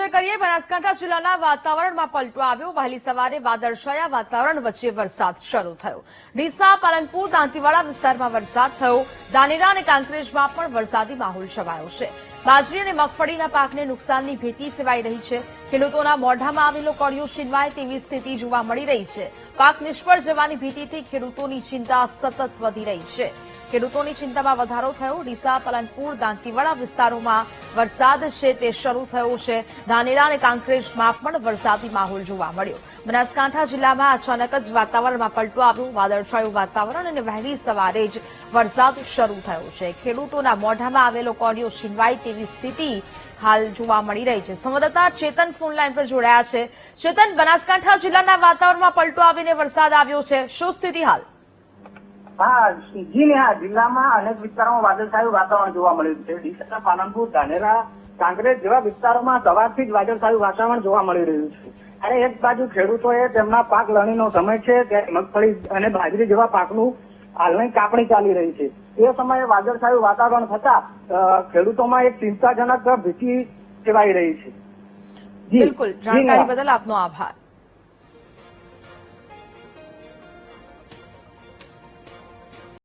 નજર કરીએ બનાસકાંઠા જિલ્લાના વાતાવરણમાં પલટો આવ્યો। વહેલી સવારે વાદળછાયા વાતાવરણ વચ્ચે વરસાદ શરૂ થયો। ડીસા, પાલનપુર, દાંતીવાડા વિસ્તારમાં વરસાદ થયો। ધાનેરા અને કાંકરેજમાં પણ વરસાદી માહોલ છવાયો છે। બાજરી અને મગફળીના પાકને નુકસાનની ભીતિ સેવાઈ રહી છે। ખેડૂતોના મોઢામાં આવેલો કોળિયો છીનવાય તેવી સ્થિતિ જોવા મળી રહી છે। પાક નિષ્ફળ જવાની ભીતિથી ખેડૂતોની ચિંતા સતત વધી રહી છે। ખેડૂતોની ચિંતામાં વધારો થયો। ડીસા, પાલનપુર, દાંતીવાડા વિસ્તારોમાં વરસાદ છે તે શરૂ થયો છે। ધાનેરા અને કાંકરેજમાં પણ વરસાદી માહોલ જોવા મળ્યો। બનાસકાંઠા જિલ્લામાં અચાનક જ વાતાવરણમાં પલટો આવ્યો। વાદળછાયું વાતાવરણ અને વહેલી સવારે જ વરસાદ શરૂ થયો છે। ખેડૂતોના મોઢામાં આવેલો કોળિયો છીનવાય તેવી સ્થિતિ હાલ જોવા મળી રહી છે। સંવાદદાતા ચેતન ફોનલાઈન પર જોડાયા છે। ચેતન, બનાસકાંઠા જિલ્લાના વાતાવરણમાં પલટો આવીને વરસાદ આવ્યો છે, શું સ્થિતિ હાલ? હા જી હા, જિલ્લામાં અનેક વિસ્તારોમાં વાદળછાયું વાતાવરણ જોવા મળ્યું છે। ડીસા, પાલનપુર, ધાનેરા, કાંકરેજ જેવા વિસ્તારોમાં સવારથી જ વાદળછાયું વાતાવરણ જોવા મળી રહ્યું છે। અને એક બાજુ ખેડૂતોએ તેમના પાક લણણીનો સમય છે ત્યારે મગફળી અને બાજરી જેવા પાકનું હાલની કાપણી ચાલી રહી છે। એ સમયે વાદળછાયું વાતાવરણ થતા ખેડૂતોમાં એક ચિંતાજનક ભીતિ સેવાઈ રહી છે। બિલકુલ, જાણકારી બદલ આપનો આભાર।